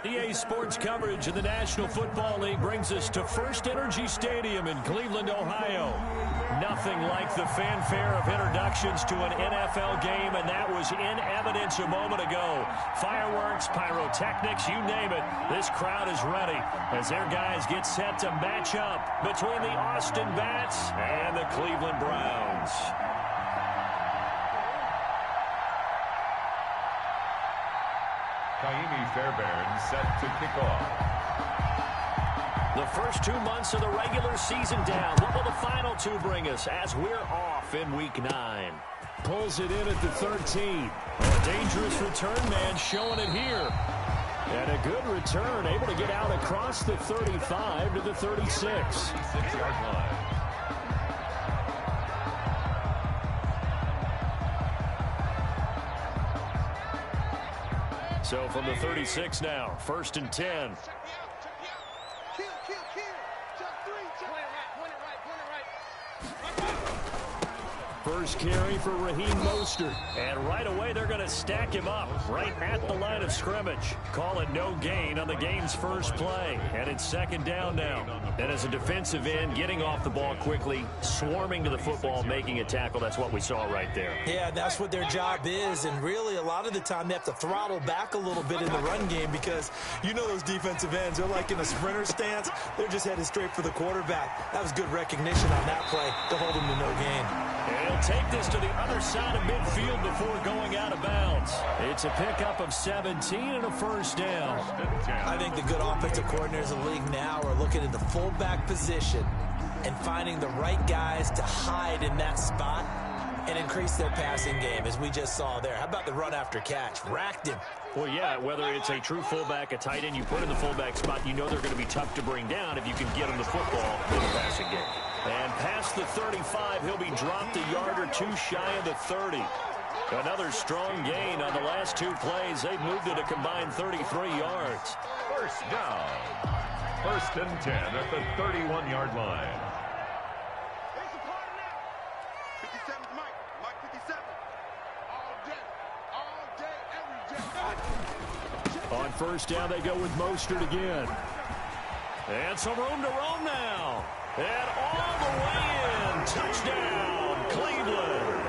EA Sports coverage of the National Football League brings us to First Energy Stadium in Cleveland, Ohio. Nothing like the fanfare of introductions to an NFL game, and that was in evidence a moment ago. Fireworks, pyrotechnics, you name it. This crowd is ready as their guys get set to match up between the Austin Bats and the Cleveland Browns. Kaimi Fairbairn set to kick off. The first 2 months of the regular season down. What will the final two bring us as we're off in Week 9? Pulls it in at the 13. A dangerous return man showing it here. And a good return, able to get out across the 35 to the 36. 36-yard line. So from the 36 now, 1st and 10. First carry for Raheem Mostert. And right away, they're going to stack him up right at the line of scrimmage. Call it no gain on the game's first play. And it's 2nd down now. And as a defensive end, getting off the ball quickly, swarming to the football, making a tackle. That's what we saw right there. Yeah, that's what their job is. And really, a lot of the time, they have to throttle back a little bit in the run game because you know those defensive ends, they're like in a sprinter stance. They're just headed straight for the quarterback. That was good recognition on that play to hold him to no gain. And he'll take this to the other side of midfield before going out of bounds. It's a pickup of 17 and a 1st down. I think the good offensive coordinators in the league now are looking at the fullback position and finding the right guys to hide in that spot and increase their passing game, as we just saw there. How about the run after catch? Racked him. Well, yeah, whether it's a true fullback, a tight end, you put in the fullback spot, you know they're going to be tough to bring down if you can get them the football in the passing game. And past the 35, he'll be dropped a yard or two shy of the 30. Another strong gain on the last 2 plays. They've moved it a combined 33 yards. First down. 1st and 10 at the 31-yard line. On 1st down, they go with Mostert again. And some room to roam now. And all the way in. Touchdown, Cleveland.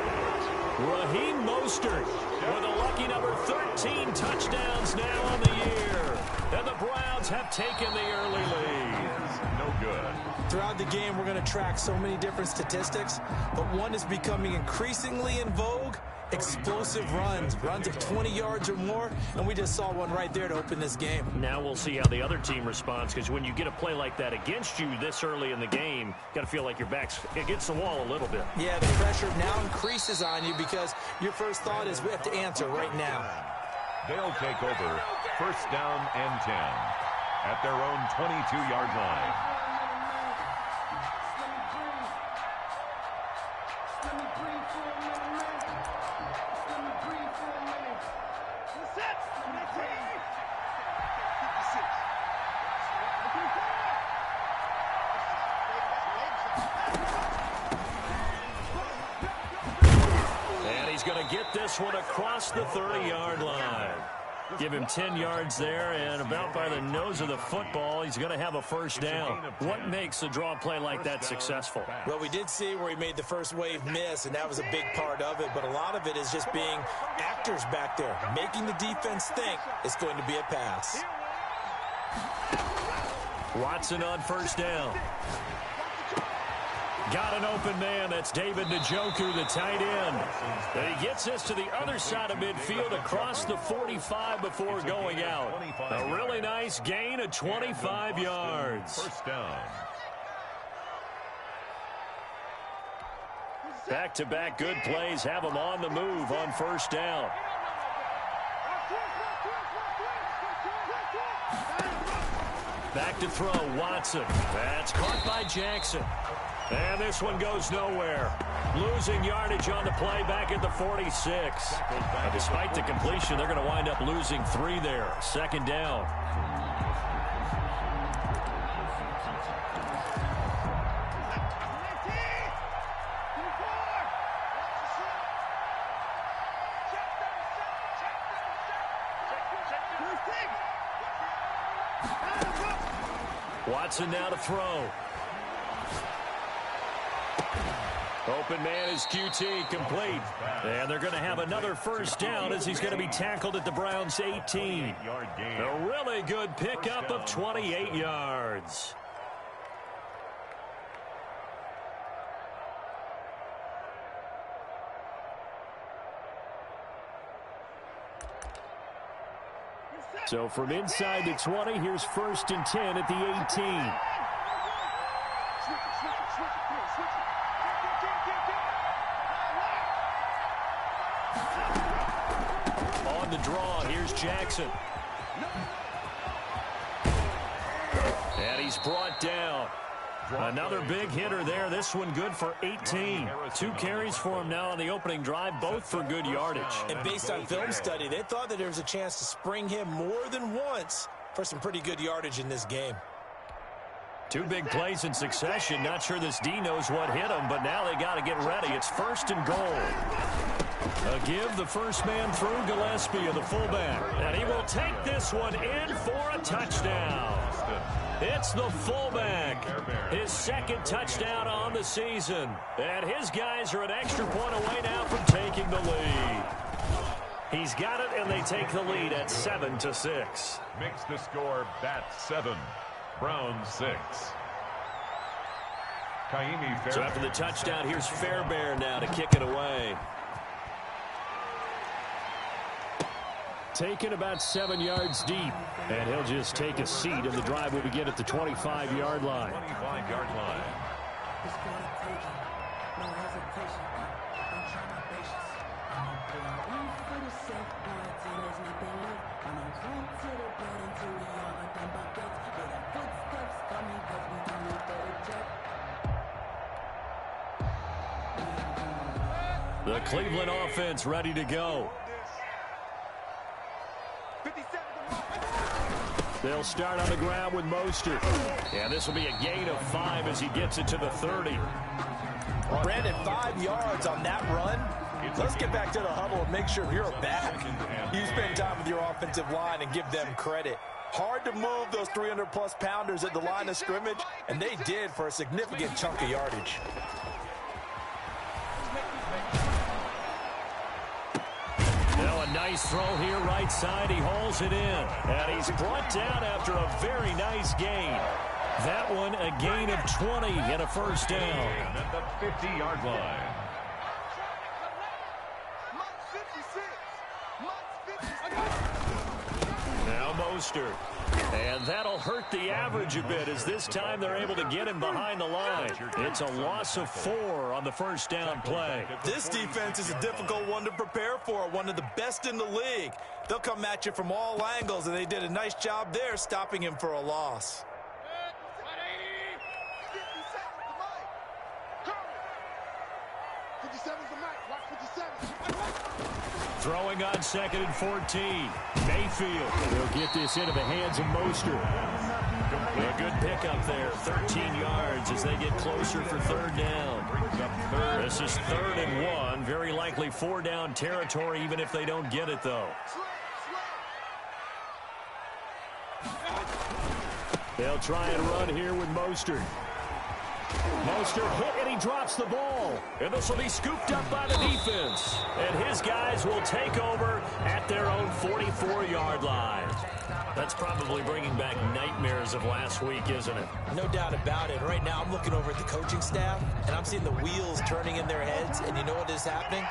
Raheem Mostert with a lucky number 13 touchdowns now on the year. And the Browns have taken the early lead. No good. Throughout the game, we're going to track so many different statistics, but one is becoming increasingly in vogue. Explosive runs of 20 yards or more, and we just saw one right there to open this game. Now we'll see how the other team responds, because when you get a play like that against you this early in the game, you got to feel like your back's against the wall a little bit. Yeah, the pressure now increases on you because your first thought is we have to answer right now. They'll take over 1st down and 10 at their own 22-yard line. Get this one across the 30-yard line. Give him 10 yards there, and about by the nose of the football, he's going to have a 1st down. What makes a draw play like that successful? Well, we did see where he made the first wave miss, and that was a big part of it, but a lot of it is just being actors back there, making the defense think it's going to be a pass. Watson on 1st down. Got an open man. That's David Njoku, the tight end. And he gets this to the other side of midfield across the 45 before going out. A really nice gain of 25 yards. 1st down. Back-to-back good plays have him on the move on 1st down. Back to throw, Watson. That's caught by Jackson. And this one goes nowhere. Losing yardage on the play back at the 46. And despite the completion, they're going to wind up losing 3 there. 2nd down. Watson now to throw. Open man is QT, complete. And they're going to have another first down as he's going to be tackled at the Browns' 18. A really good pickup of 28 yards. So from inside the 20, here's 1st and 10 at the 18. On the draw, here's Jackson. And he's brought down. Another big hitter there. This one good for 18. 2 carries for him now on the opening drive, both for good yardage. And based on film study, they thought that there was a chance to spring him more than once for some pretty good yardage in this game. 2 big plays in succession. Not sure this D knows what hit him, but now they got to get ready. It's 1st and goal. A give, the first man through, Gillespie of the fullback. And he will take this one in for a touchdown. It's the fullback. His 2nd touchdown on the season. And his guys are an extra point away now from taking the lead. He's got it, and they take the lead at 7-6. Makes the score Bat 7. Browns 6. So after the touchdown, here's Fairbairn now to kick it away. Taken about 7 yards deep. And he'll just take a seat, and the drive will begin at the 25-yard line. 25-yard line. The Cleveland offense ready to go. They'll start on the ground with Mostert. And this will be a gain of 5 as he gets it to the 30. Brandon, 5 yards on that run. Let's get back to the huddle and make sure you're back. You spend time with your offensive line and give them credit. Hard to move those 300-plus pounders at the line of scrimmage, and they did for a significant chunk of yardage. Now a nice throw here right side. He hauls it in. And he's brought down after a very nice gain. That one a gain of 20 and a first down. At the 50-yard line. Now Mostert. And that'll hurt the average a bit as this time they're able to get him behind the line. It's a loss of 4 on the first down play. This defense is a difficult one to prepare for, one of the best in the league. They'll come at you from all angles, and they did a nice job there stopping him for a loss. Throwing on 2nd and 14. Mayfield will get this into the hands of Mostert. A good pickup there. 13 yards as they get closer for 3rd down. This is 3rd and 1. Very likely 4 down territory even if they don't get it, though. They'll try and run here with Mostert. Mostert hit and he drops the ball. And this will be scooped up by the defense. And his guys will take over at their own 44-yard line. That's probably bringing back nightmares of last week, isn't it? No doubt about it. Right now I'm looking over at the coaching staff, and I'm seeing the wheels turning in their heads. And you know what is happening?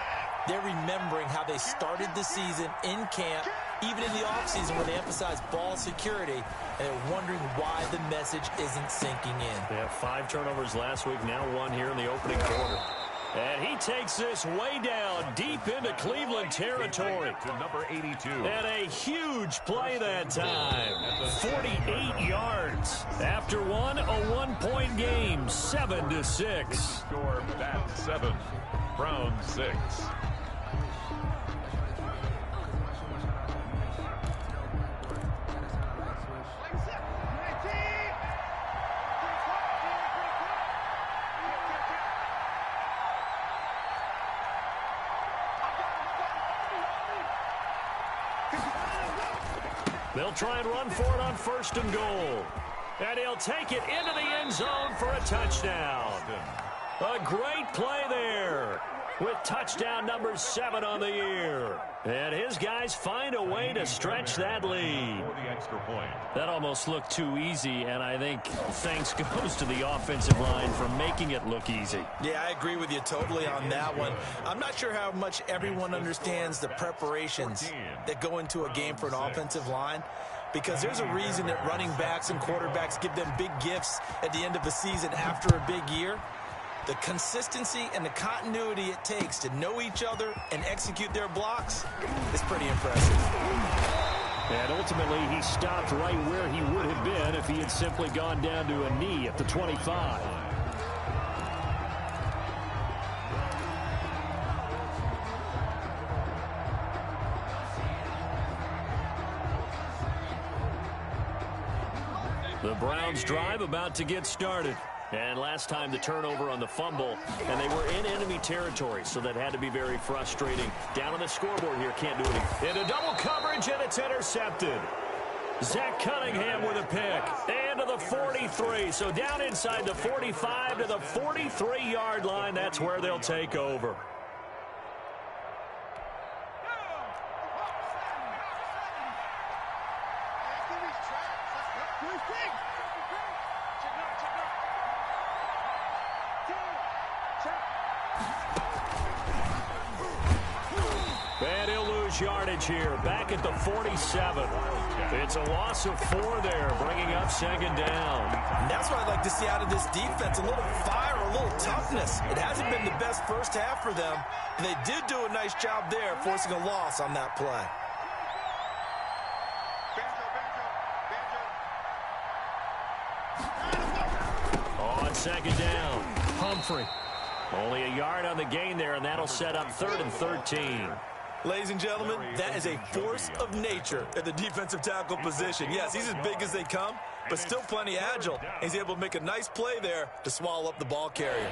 They're remembering how they started the season in camp, even in the offseason where they emphasized ball security, and they're wondering why the message isn't sinking in. They have 5 turnovers last week, now 1 here in the opening quarter. And he takes this way down deep into Cleveland territory. To number 82. And a huge play that time. 48 yards. After one, a 1-point game, 7-6. Score Bat 7. Browns 6. They'll try and run for it on 1st and goal. And he'll take it into the end zone for a touchdown. A great play there with touchdown number 7 on the year. And his guys find a way to stretch that lead. That almost looked too easy, and I think thanks goes to the offensive line for making it look easy. Yeah, I agree with you totally on that one. I'm not sure how much everyone understands the preparations that go into a game for an offensive line, because there's a reason that running backs and quarterbacks give them big gifts at the end of the season after a big year. The consistency and the continuity it takes to know each other and execute their blocks is pretty impressive. And ultimately, he stopped right where he would have been if he had simply gone down to a knee at the 25. The Browns drive about to get started. And last time the turnover on the fumble, and they were in enemy territory, so that had to be very frustrating. Down on the scoreboard here, can't do anything. Into double coverage, and it's intercepted. Zach Cunningham with a pick. And to the 43, so down inside the 45 to the 43-yard line. That's where they'll take over. And he'll lose yardage here, back at the 47. It's a loss of 4 there, bringing up second down. And that's what I'd like to see out of this defense, a little fire, a little toughness. It hasn't been the best first half for them, and they did do a nice job there, forcing a loss on that play. On second down, Humphrey. Only a yard on the gain there, and that'll set up 3rd and 13. Ladies and gentlemen, that is a force of nature at the defensive tackle position. Yes, he's as big as they come, but still plenty agile. He's able to make a nice play there to swallow up the ball carrier.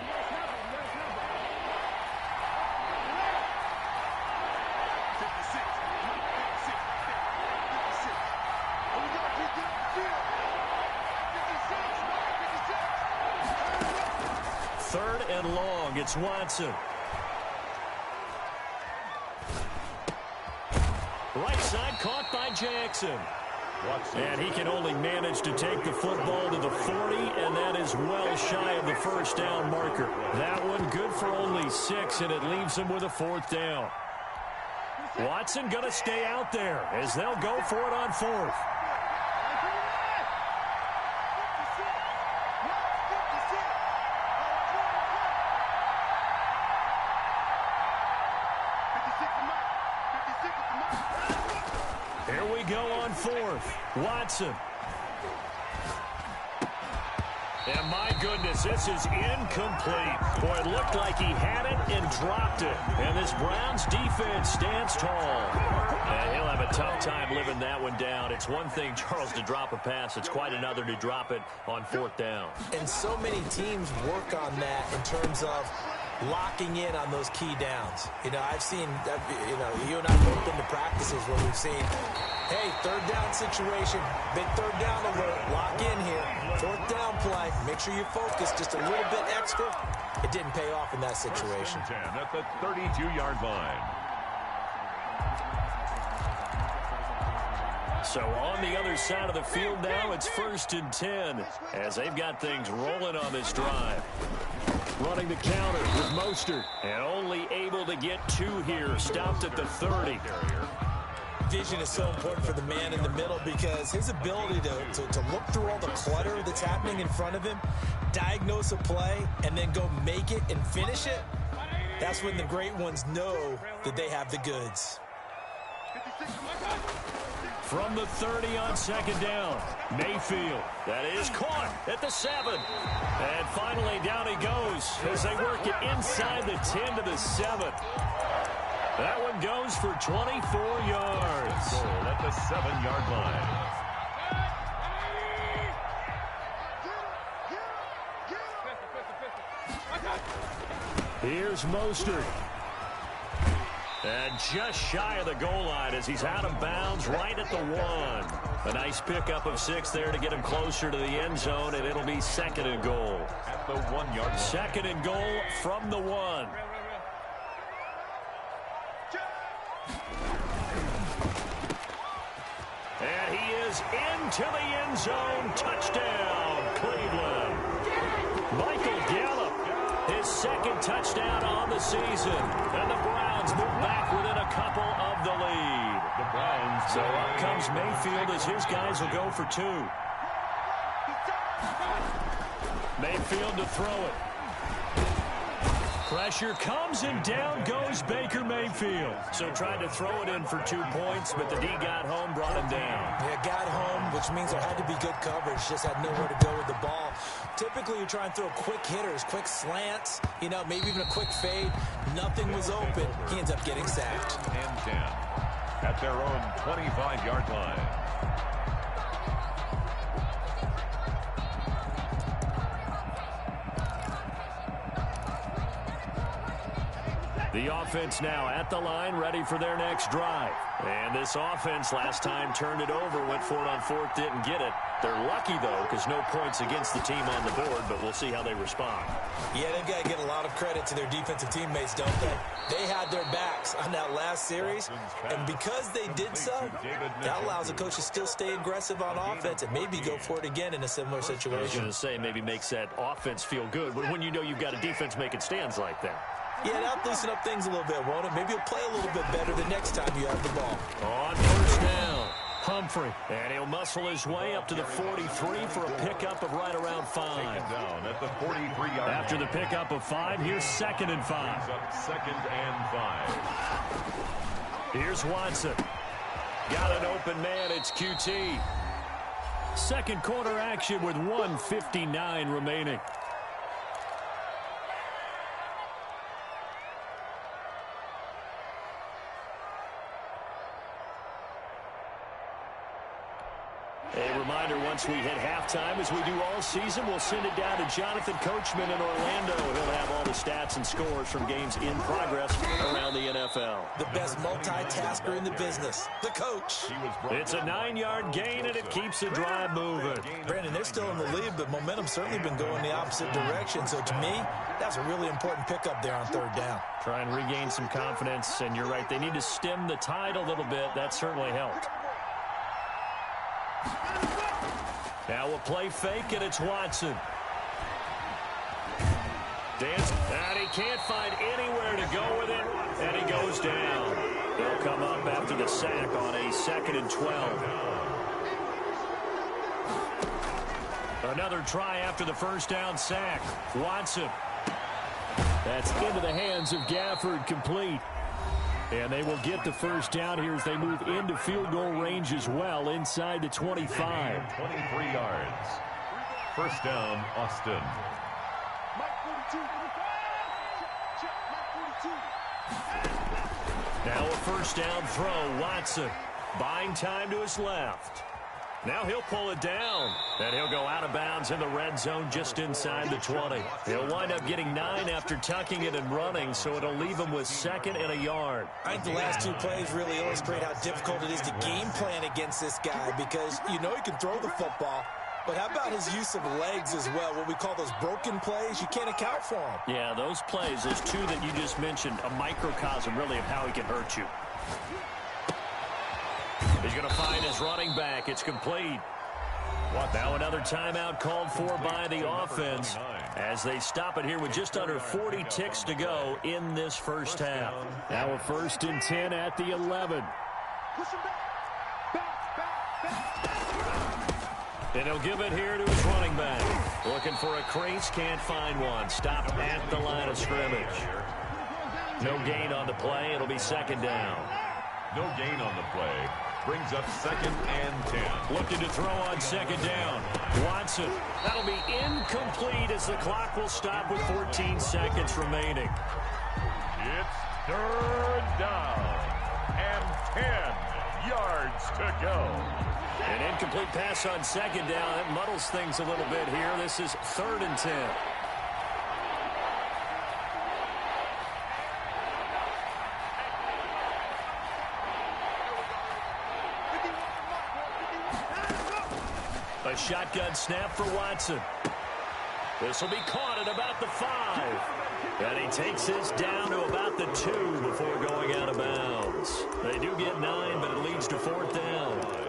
Third and long, it's Watson. Right side caught by Jackson. And he can only manage to take the football to the 40, and that is well shy of the first down marker. That one good for only 6, and it leaves him with a 4th down. Watson going to stay out there as they'll go for it on 4th. Here we go on 4th. Watson. And my goodness, this is incomplete. Boy, it looked like he had it and dropped it. And this Browns defense stands tall. And he'll have a tough time living that one down. It's one thing, Charles, to drop a pass. It's quite another to drop it on 4th down. And so many teams work on that in terms of locking in on those key downs. You know, I've seen, you and I both been to practices where we've seen, hey, 3rd down situation, big 3rd down alert, lock in here, 4th down play, make sure you focus just a little bit extra. It didn't pay off in that situation. 10 at the 32-yard line. So on the other side of the field now, it's 1st and 10 as they've got things rolling on this drive. Running the counter with Mostert, and only able to get 2 here, stopped at the 30. Vision is so important for the man in the middle because his ability to look through all the clutter that's happening in front of him, diagnose a play, and then go make it and finish it, that's when the great ones know that they have the goods. From the 30 on 2nd down, Mayfield. That is caught at the 7. And finally down he goes as they work it inside the 10 to the 7. That one goes for 24 yards. Goal at the 7-yard line. Here's Mostert. And just shy of the goal line as he's out of bounds right at the 1. A nice pickup of 6 there to get him closer to the end zone, and it'll be 2nd and goal. At the 1-yard line. 2nd and goal from the 1. And he is into the end zone. Touchdown, Cleveland. Michael Gallup, his 2nd touchdown on the season. And the Browns move back within a couple of the lead. The Browns. So up comes Mayfield as his guys will go for 2. Mayfield to throw it. Pressure comes and down goes Baker Mayfield. So tried to throw it in for 2 points, but the D got home, brought him down. Yeah, got home, which means there had to be good coverage. Just had nowhere to go with the ball. Typically, you try and throw quick hitters, quick slants, maybe even a quick fade. Nothing was open. He ends up getting sacked. And 10 at their own 25-yard line. The offense now at the line, ready for their next drive. And this offense last time turned it over, went for it on 4th, didn't get it. They're lucky, though, because no points against the team on the board, but we'll see how they respond. Yeah, they've got to give a lot of credit to their defensive teammates, don't they? They had their backs on that last series, and because they did so, that allows the coach to still stay aggressive on offense and maybe go for it again in a similar situation. I was going to say maybe makes that offense feel good, but when you know you've got a defense making stands like that. Yeah, that'll loosen up things a little bit, won't it? Maybe you'll play a little bit better the next time you have the ball. On 1st down, Humphrey. And he'll muscle his way up to the 43 for a pickup of right around 5. Down at the 43-yard After line. the pickup of 5, here's 2nd and 5. 2nd and 5. Here's Watson. Got an open man. It's QT. Second quarter action with 1:59 remaining. A reminder, once we hit halftime, as we do all season, we'll send it down to Jonathan Coachman in Orlando. He'll have all the stats and scores from games in progress around the NFL. The best multitasker in the business, the coach. It's a 9-yard gain, and it keeps the drive moving. Brandon, they're still in the lead, but momentum's certainly been going the opposite direction. So to me, that's a really important pickup there on 3rd down. Try and regain some confidence, and you're right, they need to stem the tide a little bit. That certainly helped. Now we'll play fake, and it's Watson. Dance, and he can't find anywhere to go with it, and he goes down. They'll come up after the sack on a 2nd and 12. Another try after the 1st down sack. Watson. That's into the hands of Gafford, complete. And they will get the 1st down here as they move into field goal range as well, inside the 25. 23 yards. 1st down, Austin. Now a 1st down throw, Watson. Buying time to his left. Now he'll pull it down, and he'll go out of bounds in the red zone just inside the 20. He'll wind up getting 9 after tucking it and running, so it'll leave him with 2nd and a yard. I think the last 2 plays really illustrate how difficult it is to game plan against this guy because you know he can throw the football, but how about his use of legs as well? What we call those broken plays, you can't account for them. Yeah, those plays, those 2 that you just mentioned, a microcosm really of how he can hurt you. He's going to find his running back. It's complete. Now another timeout called for by the offense as they stop it here with just under 40 ticks to go in this 1st half. Now a 1st and 10 at the 11. And he'll give it here to his running back. Looking for a crease, can't find one. Stopped at the line of scrimmage. No gain on the play. It'll be 2nd down. No gain on the play. Brings up 2nd and 10. Looking to throw on 2nd down. Watson. That'll be incomplete as the clock will stop with 14 seconds remaining. It's 3rd down and 10 yards to go. An incomplete pass on 2nd down. That muddles things a little bit here. This is 3rd and 10. shotgun snap for Watson. This will be caught at about the 5. And he takes this down to about the 2 before going out of bounds. They do get 9, but it leads to 4th down.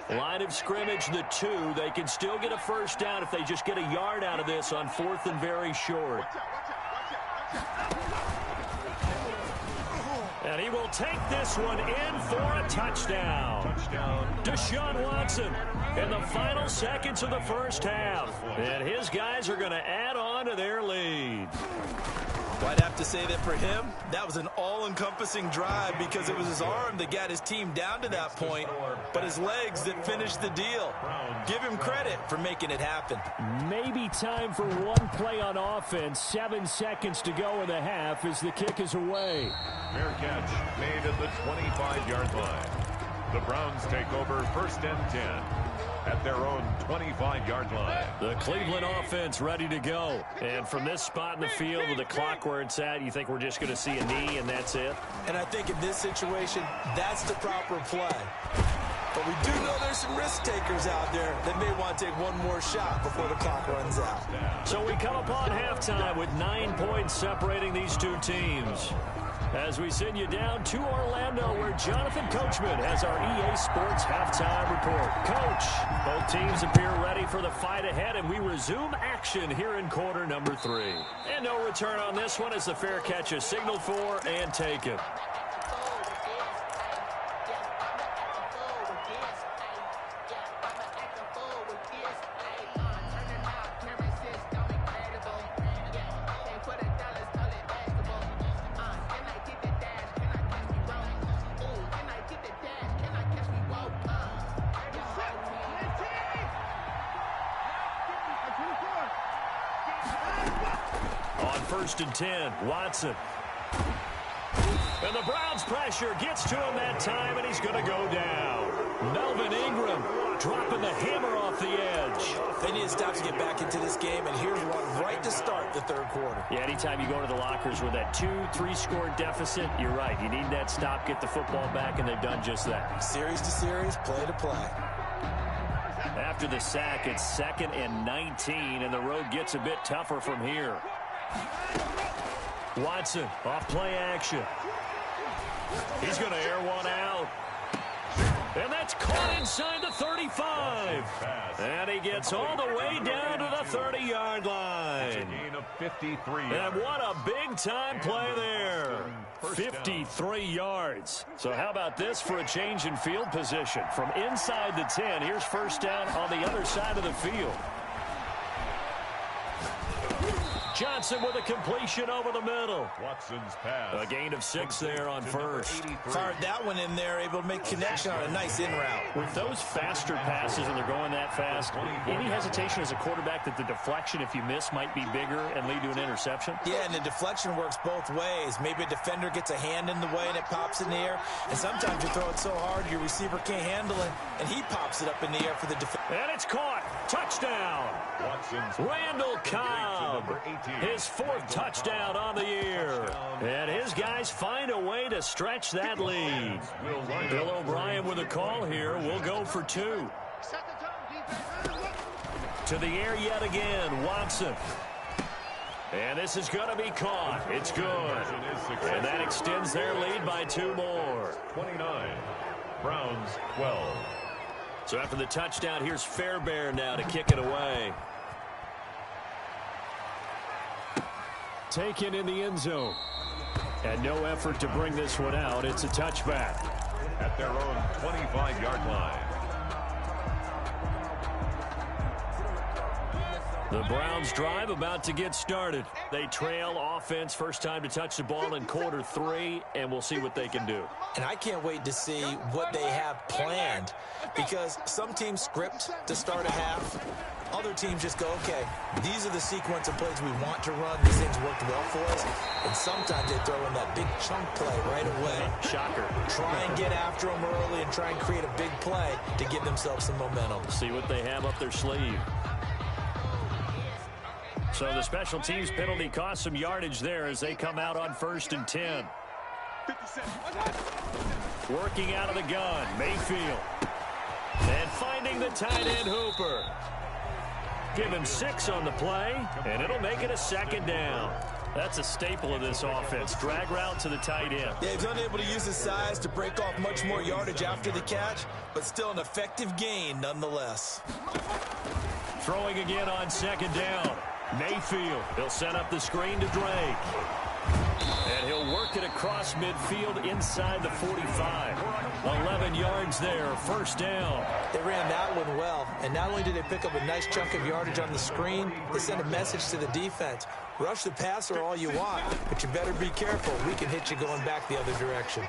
Line of scrimmage, the 2. They can still get a first down if they just get a yard out of this on 4th and very short. And he will take this one in for a touchdown. Deshaun Watson in the final seconds of the first half. And his guys are going to add on to their lead. Well, I'd have to say that for him, that was an all-encompassing drive because it was his arm that got his team down to that point, but his legs that finished the deal. Give him credit for making it happen. Maybe time for one play on offense. 7 seconds to go in the half as the kick is away. Fair catch made at the 25-yard line. The Browns take over 1st and 10 at their own 25-yard line. The Cleveland offense ready to go. And from this spot in the field with the clock where it's at, you think we're just going to see a knee and that's it? And I think in this situation, that's the proper play. But we do know there's some risk takers out there that may want to take one more shot before the clock runs out. So we come upon halftime with 9 points separating these two teams. As we send you down to Orlando, where Jonathan Coachman has our EA Sports halftime report. Coach, both teams appear ready for the fight ahead, and we resume action here in quarter number 3. And no return on this one as the fair catch is signaled for and taken. On 1st and 10, Watson. And the Browns pressure gets to him that time, and he's going to go down. Melvin Ingram dropping the hammer off the edge. They need to stop to get back into this game, and here's one right to start the 3rd quarter. Yeah, anytime you go to the lockers with that 2-3 score deficit, you're right. You need that stop, get the football back, and they've done just that. Series to series, play to play. After the sack, it's 2nd and 19, and the road gets a bit tougher from here. Watson, off play action. He's going to air one out. And that's caught inside the 35. And he gets all the way down to the 30-yard line. Gain of 53. And what a big-time play there. 53 yards. So how about this for a change in field position? From inside the 10, here's first down on the other side of the field. Johnson with a completion over the middle. Watson's pass. A gain of 6 there on first. Fired that one in there, able to make connection on a nice in route. With those faster passes and they're going that fast, any hesitation as a quarterback that the deflection, if you miss, might be bigger and lead to an interception? Yeah, and the deflection works both ways. Maybe a defender gets a hand in the way and it pops in the air. And sometimes you throw it so hard your receiver can't handle it, and he pops it up in the air for the defender. And it's caught. Touchdown. Watson's Randall Cobb. His 4th touchdown on the year. And his guys find a way to stretch that lead. Bill O'Brien with a call here. We'll go for 2. To the air yet again, Watson. And this is going to be caught. It's good. And that extends their lead by 2 more. 29. Browns 12. So after the touchdown, here's Fairbairn now to kick it away. Taken in the end zone. And no effort to bring this one out. It's a touchback. At their own 25-yard line. The Browns drive about to get started. They trail offense, first time to touch the ball in quarter 3, and we'll see what they can do. And I can't wait to see what they have planned, because some teams script to start a half. Other teams just go, okay, these are the sequence of plays we want to run. These things worked well for us. And sometimes they throw in that big chunk play right away. Shocker. Try and get after them early and try and create a big play to give themselves some momentum. See what they have up their sleeve. So the special teams penalty cost some yardage there as they come out on 1st and 10. Working out of the gun, Mayfield. And finding the tight end, Hooper. Give him 6 on the play, and it'll make it a 2nd down. That's a staple of this offense. Drag route to the tight end. Yeah, he's unable to use his size to break off much more yardage after the catch, but still an effective gain nonetheless. Throwing again on 2nd down. Mayfield. He'll set up the screen to Drake. And he'll work it across midfield inside the 45. 11 yards there, 1st down. They ran that one well, and not only did they pick up a nice chunk of yardage on the screen, they sent a message to the defense. Rush the passer all you want, but you better be careful. We can hit you going back the other direction.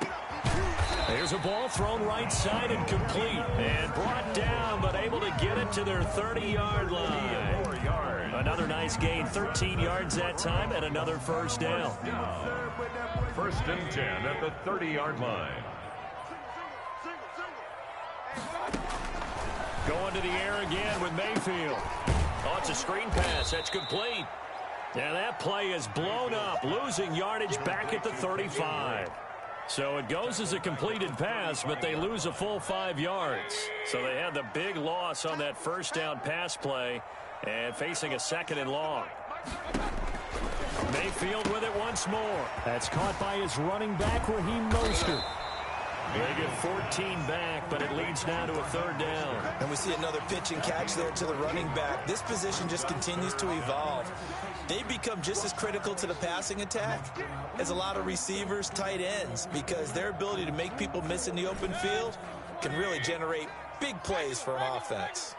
There's a ball thrown right side and complete. And brought down, but able to get it to their 30-yard line. Another nice gain, 13 yards that time, and another 1st down. 1st and 10 at the 30-yard line. Going to the air again with Mayfield. Oh, it's a screen pass. That's complete. And that play is blown up, losing yardage back at the 35. So it goes as a completed pass, but they lose a full 5 yards. So they had the big loss on that 1st down pass play and facing a 2nd and long. Mayfield with it once more. That's caught by his running back, Raheem Mostert. They get 14 back, but it leads now to a 3rd down. And we see another pitch and catch there to the running back. This position just continues to evolve. They become just as critical to the passing attack as a lot of receivers, tight ends, because their ability to make people miss in the open field can really generate big plays for an offense.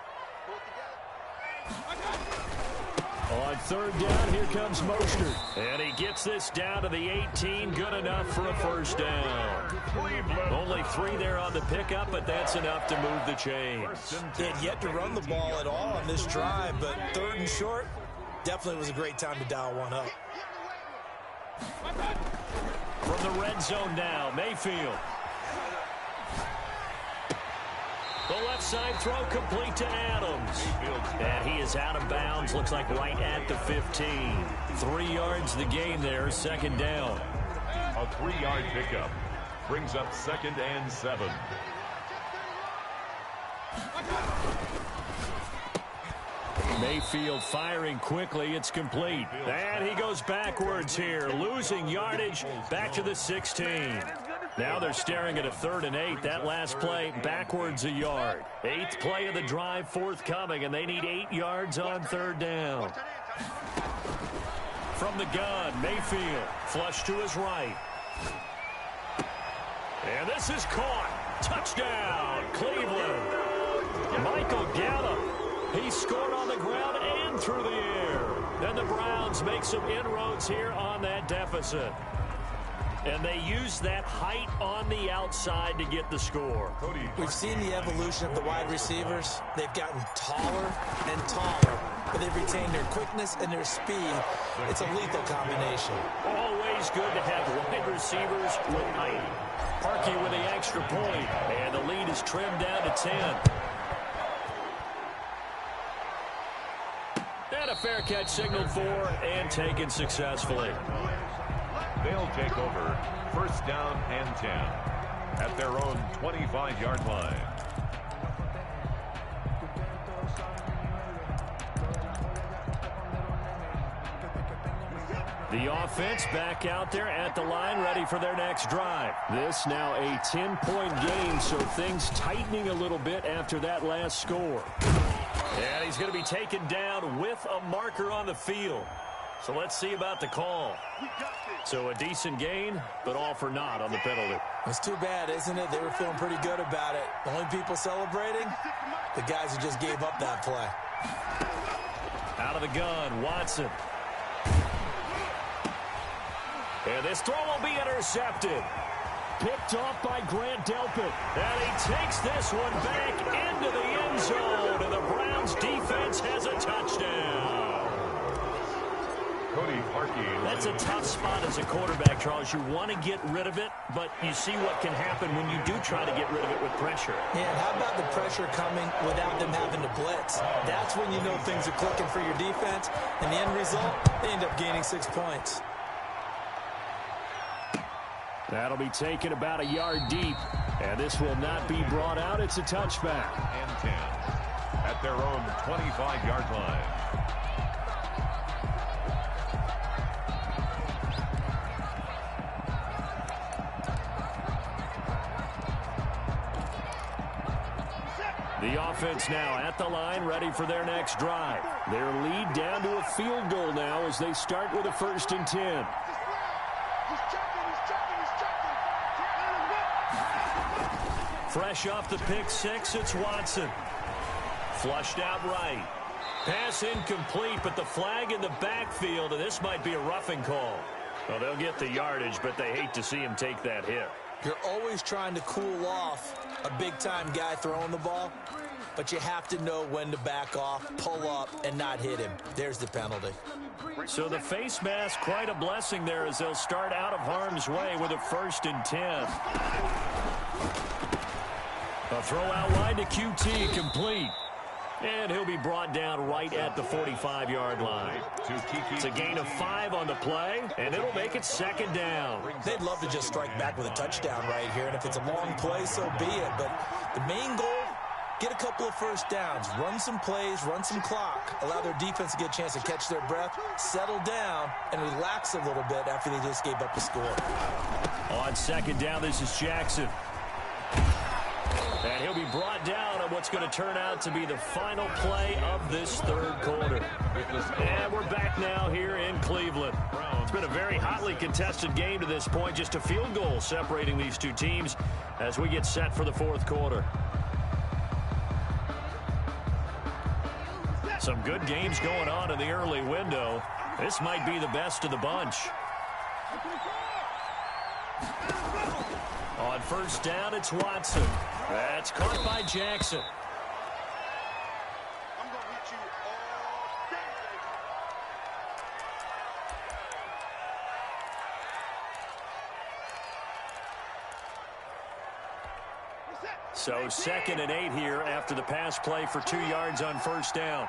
On 3rd down, here comes Mostert. And he gets this down to the 18. Good enough for a 1st down. Only 3 there on the pickup, but that's enough to move the chains. They had yet to run the ball at all on this drive, but 3rd and short definitely was a great time to dial one up. From the red zone now, Mayfield. The left side throw complete to Adams. And he is out of bounds. Looks like right at the 15. 3 yards the gain there. 2nd down. A 3-yard pickup brings up 2nd and 7. Mayfield firing quickly. It's complete. And he goes backwards here. Losing yardage back to the 16. Now they're staring at a 3rd and 8. That last play backwards a yard. 8th play of the drive forthcoming, and they need 8 yards on 3rd down. From the gun, Mayfield flush to his right. And this is caught. Touchdown, Cleveland. Michael Gallup. He scored on the ground and through the air. Then the Browns make some inroads here on that deficit. And they use that height on the outside to get the score. We've seen the evolution of the wide receivers. They've gotten taller and taller, but they've retained their quickness and their speed. It's a lethal combination. Always good to have wide receivers with height. Parkey with the extra point, and the lead is trimmed down to 10. And a fair catch signaled for and taken successfully. They'll take over 1st down and 10 at their own 25-yard line. The offense back out there at the line, ready for their next drive. This now a 10-point game, so things tightening a little bit after that last score. And he's going to be taken down with a marker on the field. So let's see about the call. So a decent gain, but all for naught on the penalty. It's too bad, isn't it? They were feeling pretty good about it. The only people celebrating, the guys who just gave up that play. Out of the gun, Watson. And this throw will be intercepted. Picked off by Grant Delpit. And he takes this one back into the end zone. And the Browns defense has a touchdown. Cody Parkey. That's a tough spot as a quarterback, Charles. You want to get rid of it, but you see what can happen when you do try to get rid of it with pressure. Yeah, and how about the pressure coming without them having to blitz? That's when you know things are clicking for your defense, and the end result, they end up gaining 6 points. That'll be taken about a yard deep, and this will not be brought out. It's a touchback. And 10 at their own 25-yard line. The offense now at the line, ready for their next drive. Their lead down to a field goal now as they start with a 1st and 10. Fresh off the pick six, it's Watson. Flushed out right. Pass incomplete, but the flag in the backfield, and this might be a roughing call. Well, they'll get the yardage, but they hate to see him take that hit. You're always trying to cool off a big-time guy throwing the ball, but you have to know when to back off, pull up, and not hit him. There's the penalty. So the face mask, quite a blessing there as they'll start out of harm's way with a 1st and 10. A throw out wide to QT, complete. And he'll be brought down right at the 45-yard line. It's a gain of 5 on the play, and it'll make it 2nd down. They'd love to just strike back with a touchdown right here, and if it's a long play, so be it. But the main goal, get a couple of 1st downs, run some plays, run some clock, allow their defense to get a chance to catch their breath, settle down, and relax a little bit after they just gave up the score. On 2nd down, this is Jackson. And he'll be brought down on what's going to turn out to be the final play of this 3rd quarter. And we're back now here in Cleveland. It's been a very hotly contested game to this point. Just a field goal separating these two teams as we get set for the 4th quarter. Some good games going on in the early window. This might be the best of the bunch. On 1st down, it's Watson. That's caught by Jackson. I'm gonna hit you all day. So 2nd and 8 here after the pass play for 2 yards on 1st down.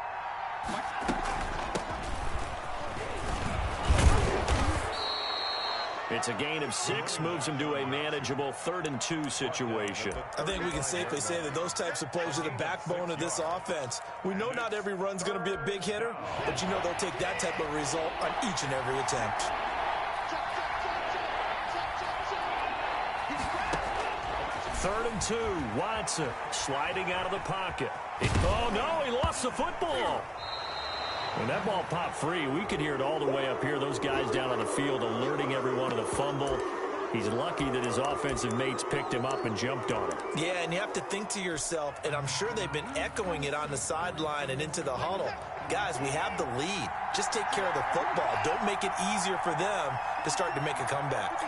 It's a gain of 6, moves him to a manageable 3rd and 2 situation. I think we can safely say that those types of plays are the backbone of this offense. We know not every run's going to be a big hitter, but you know they'll take that type of result on each and every attempt. 3rd and 2, Watson sliding out of the pocket. Oh, no, he lost the football. When that ball popped free, we could hear it all the way up here. Those guys down on the field alerting everyone of the fumble. He's lucky that his offensive mates picked him up and jumped on him. Yeah, and you have to think to yourself, and I'm sure they've been echoing it on the sideline and into the huddle. Guys, we have the lead. Just take care of the football. Don't make it easier for them to start to make a comeback.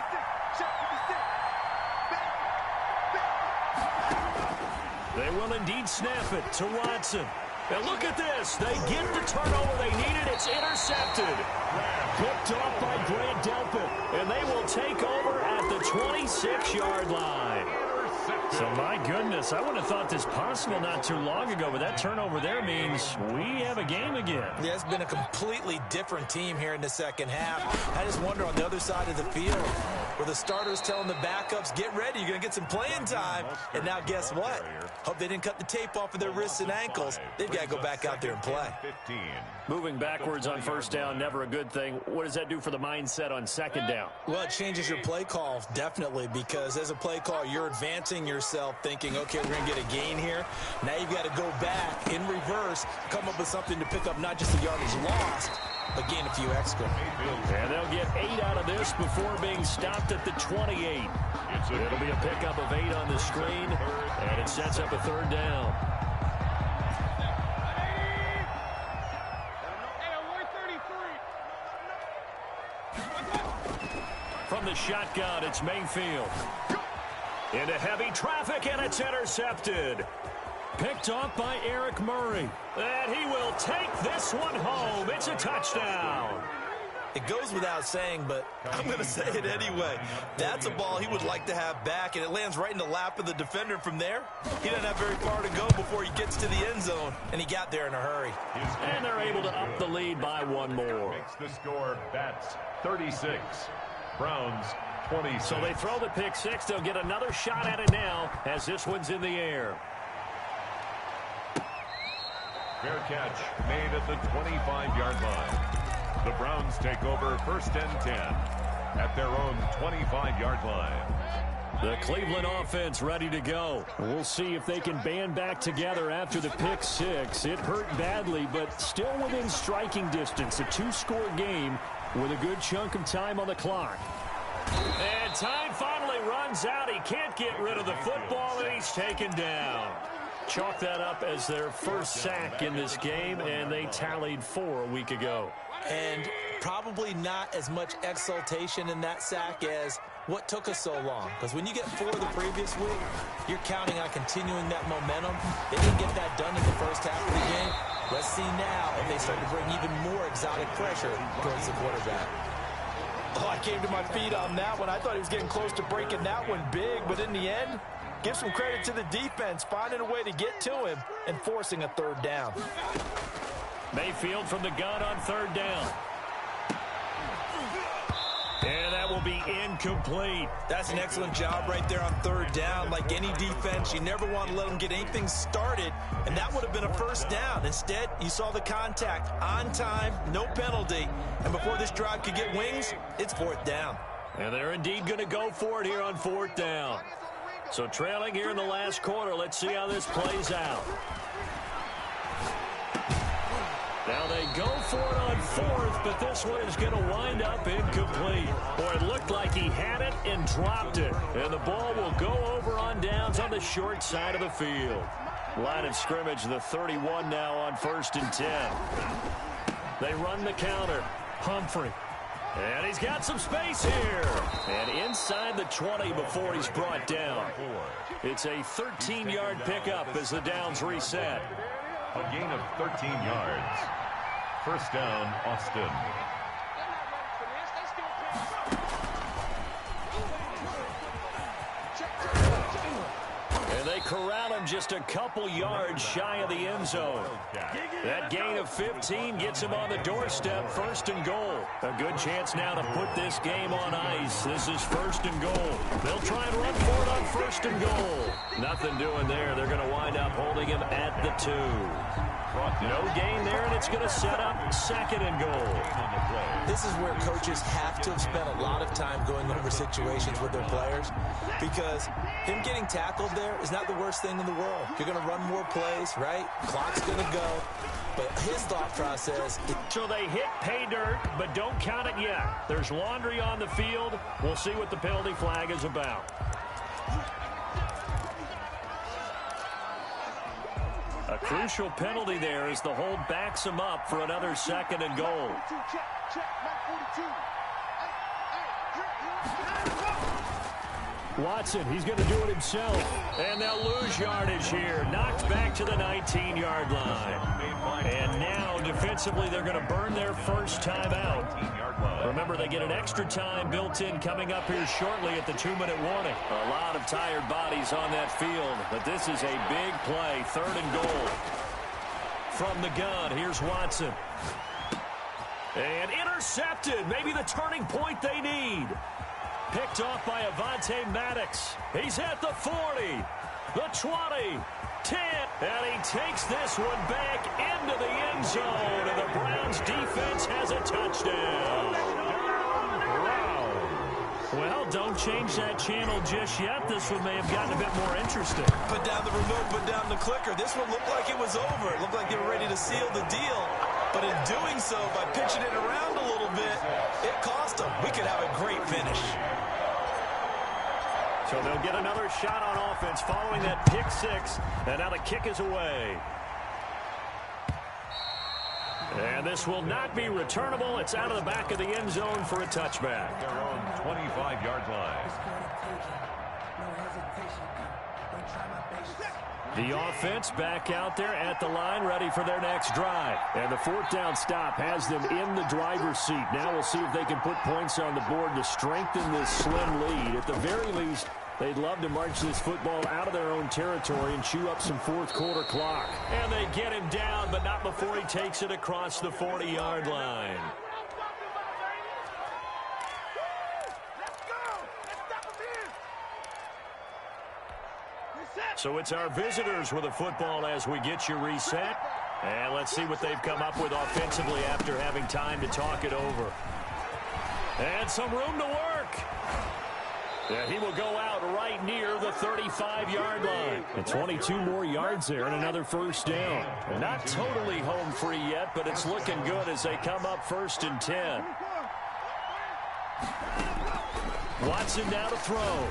They will indeed snap it to Watson. Now look at this. They get the turnover they needed. It's intercepted. Picked off by Grant Delpit. And they will take over at the 26-yard line. So, my goodness, I would have thought this possible not too long ago, but that turnover there means we have a game again. Yeah, it's been a completely different team here in the 2nd half. I just wonder on the other side of the field where the starters telling the backups, get ready, you're going to get some playing time. And now guess what? Hope they didn't cut the tape off of their wrists and ankles. They've got to go back out there and play. Moving backwards on 1st down, never a good thing. What does that do for the mindset on 2nd down? Well, it changes your play call, definitely, because as a play call, you're advancing yourself thinking, okay, we're going to get a gain here. Now you've got to go back in reverse, come up with something to pick up not just the yardage lost, but gain a few extra. And they'll get 8 out of this before being stopped at the 28. It'll be a pickup of 8 on the screen, and it sets up a 3rd down. From the shotgun, it's Mayfield. Into heavy traffic, and it's intercepted. Picked off by Eric Murray. And he will take this one home. It's a touchdown. It goes without saying, but I'm going to say it anyway. That's a ball he would like to have back, and it lands right in the lap of the defender. From there, he doesn't have very far to go before he gets to the end zone, and he got there in a hurry. And they're able to up the lead by one more. Makes the score Bats 36, Browns 26. So they throw the pick six. They'll get another shot at it now as this one's in the air. Fair catch made at the 25-yard line. The Browns take over 1st and 10 at their own 25-yard line. The Cleveland offense ready to go. We'll see if they can band back together after the pick six. It hurt badly, but still within striking distance. A two-score game with a good chunk of time on the clock. And time finally runs out. He can't get rid of the football, and he's taken down. Chalk that up as their first sack in this game, and they tallied 4 a week ago. And probably not as much exultation in that sack as what took us so long. Because when you get 4 the previous week, you're counting on continuing that momentum. They didn't get that done in the first half of the game. Let's see now if they start to bring even more exotic pressure towards the quarterback. Oh, I came to my feet on that one. I thought he was getting close to breaking that one big, but in the end, give some credit to the defense, finding a way to get to him and forcing a 3rd down. Mayfield from the gun on 3rd down. And that will be incomplete. That's an excellent job right there on 3rd down. Like any defense, you never want to let them get anything started, and that would have been a 1st down. Instead, you saw the contact on time, no penalty, and before this drive could get wings, it's 4th down. And they're indeed going to go for it here on 4th down. So trailing here in the last quarter, let's see how this plays out. Now they go for it on 4th, but this one is going to wind up incomplete. Boy, it looked like he had it and dropped it. And the ball will go over on downs on the short side of the field. Line of scrimmage, the 31 now on 1st and 10. They run the counter. Humphrey. And he's got some space here. And inside the 20 before he's brought down. It's a 13-yard pickup as the downs reset. A gain of 13 yards. 1st down, Austin. And they corral him just a couple yards shy of the end zone. That gain of 15 gets him on the doorstep, 1st and goal. A good chance now to put this game on ice. This is 1st and goal. They'll try and run for it on 1st and goal. Nothing doing there. They're going to wind up holding him at the 2. No gain there, and it's going to set up 2nd and goal. This is where coaches have to have spent a lot of time going over situations with their players, because him getting tackled there is not the worst thing in the world. You're going to run more plays, right? Clock's going to go. But his thought process... So they hit pay dirt, but don't count it yet. There's laundry on the field. We'll see what the penalty flag is about. A crucial penalty there as the hold backs him up for another 2nd and goal. Watson, he's going to do it himself. And they'll lose yardage here. Knocked back to the 19-yard line. And now, defensively, they're going to burn their first time out. Remember, they get an extra time built in coming up here shortly at the 2-minute warning. A lot of tired bodies on that field, but this is a big play. 3rd and goal. From the gun, here's Watson. And intercepted. Maybe the turning point they need. Picked off by Avonte Maddox. He's at the 40, the 20, 10, and he takes this one back into the end zone, and the Browns defense has a touchdown. Wow. Well, don't change that channel just yet. This one may have gotten a bit more interesting. Put down the remote, put down the clicker. This one looked like it was over. It looked like they were ready to seal the deal. But in doing so, by pitching it around a little bit, it cost them. We could have a great finish. So they'll get another shot on offense following that pick six. And now the kick is away. And this will not be returnable. It's out of the back of the end zone for a touchback. Their own 25-yard line. The offense back out there at the line, ready for their next drive. And the fourth down stop has them in the driver's seat. Now we'll see if they can put points on the board to strengthen this slim lead. At the very least, they'd love to march this football out of their own territory and chew up some fourth quarter clock. And they get him down, but not before he takes it across the 40-yard line. So it's our visitors with the football as we get you reset. And let's see what they've come up with offensively after having time to talk it over. And some room to work. Yeah, he will go out right near the 35-yard line. And 22 more yards there and another first down. Not totally home free yet, but it's looking good as they come up 1st and 10. Watson now to throw.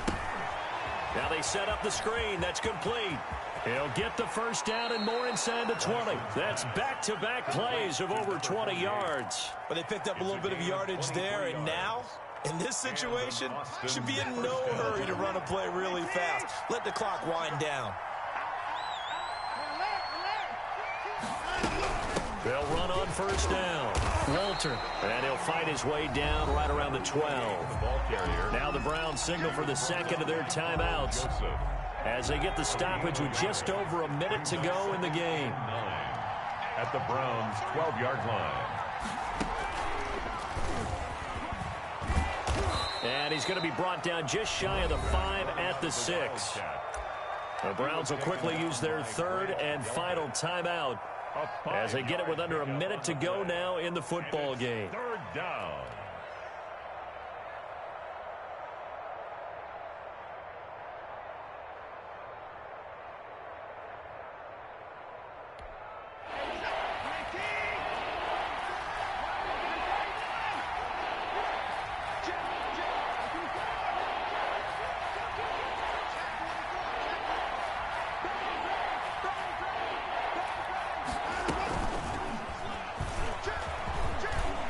Now they set up the screen. That's complete. He'll get the first down and more inside the 20. That's back-to-back plays of over 20 yards. But they picked up a little bit of yardage there, and now, in this situation, should be in no hurry to run a play really fast. Let the clock wind down. They'll run on first down. Walter. And he'll fight his way down right around the 12. Now the Browns signal for the second of their timeouts as they get the stoppage with just over a minute to go in the game. At the Browns' 12-yard line. And he's going to be brought down just shy of the 5 at the 6. The Browns will quickly use their third and final timeout as they get it with under a minute to go now in the football game. Third down.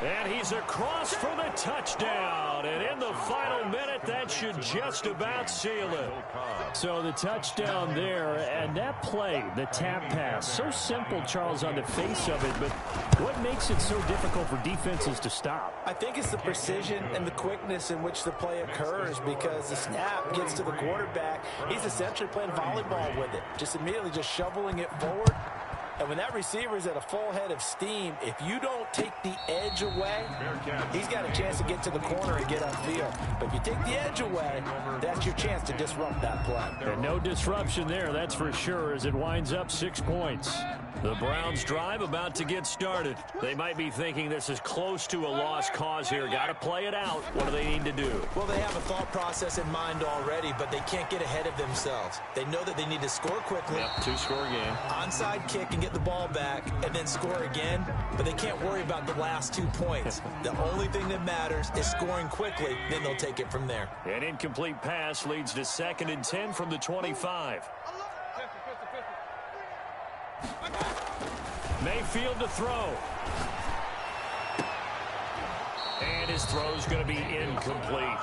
And he's across for the touchdown. And in the final minute, that should just about seal it. So the touchdown there, and that play, the tap pass, so simple, Charles, on the face of it, but what makes it so difficult for defenses to stop? I think it's the precision and the quickness in which the play occurs, because the snap gets to the quarterback. He's essentially playing volleyball with it, just immediately just shoveling it forward. And when that receiver is at a full head of steam, if you don't take the edge away, he's got a chance to get to the corner and get upfield. But if you take the edge away, that's your chance to disrupt that play. And no disruption there, that's for sure, as it winds up 6 points. The Browns drive about to get started. They might be thinking this is close to a lost cause here. Got to play it out. What do they need to do? Well, they have a thought process in mind already, but they can't get ahead of themselves. They know that they need to score quickly. Yep, 2-score game. Onside kick and get the ball back and then score again, but they can't worry about the last 2 points. The only thing that matters is scoring quickly, then they'll take it from there. An incomplete pass leads to 2nd and 10 from the 25. Mayfield to throw. And his throw's going to be incomplete.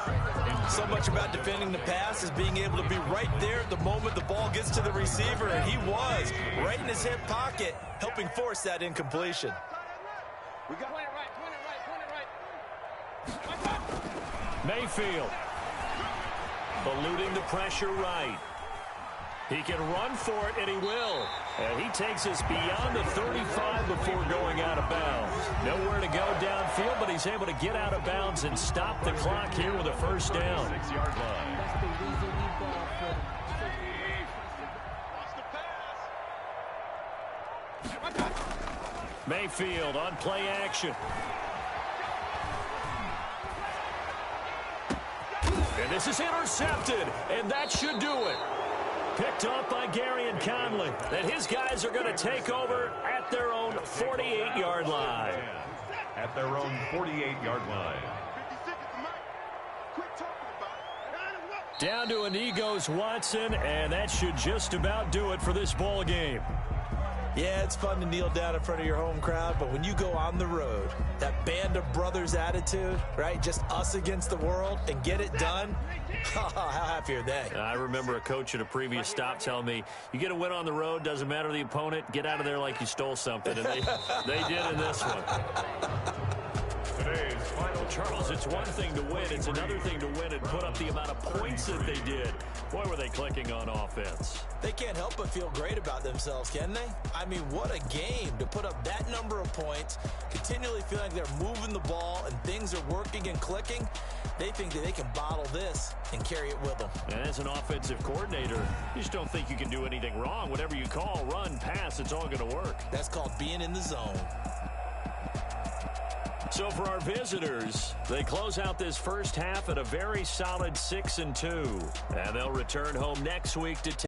So much about defending the pass is being able to be right there at the moment the ball gets to the receiver, and he was right in his hip pocket, helping force that incompletion. We got point it right. Mayfield eluding the pressure right. He can run for it, and he will. And he takes us beyond the 35 before going out of bounds. Nowhere to go downfield, but he's able to get out of bounds and stop the clock here with a first down. 6-yard line. Mayfield on play action. And this is intercepted, and that should do it. Picked off by Garyon Conley. And his guys are going to take over at their own 48-yard line. At their own 48-yard line. Down to a knee goes Watson, and that should just about do it for this ball game. Yeah, it's fun to kneel down in front of your home crowd, but when you go on the road, that band of brothers attitude, right, just us against the world, and get it done, how happy are they? I remember a coach at a previous stop telling me, you get a win on the road, doesn't matter the opponent, get out of there like you stole something, and they did in this one. Today's final. Charles, it's one thing to win. It's another thing to win and put up the amount of points that they did. Boy, were they clicking on offense. They can't help but feel great about themselves, can they? I mean, what a game to put up that number of points, continually feel like they're moving the ball and things are working and clicking. They think that they can bottle this and carry it with them. And as an offensive coordinator, you just don't think you can do anything wrong. Whatever you call, run, pass, it's all going to work. That's called being in the zone. So for our visitors, they close out this first half at a very solid 6-2. And they'll return home next week to take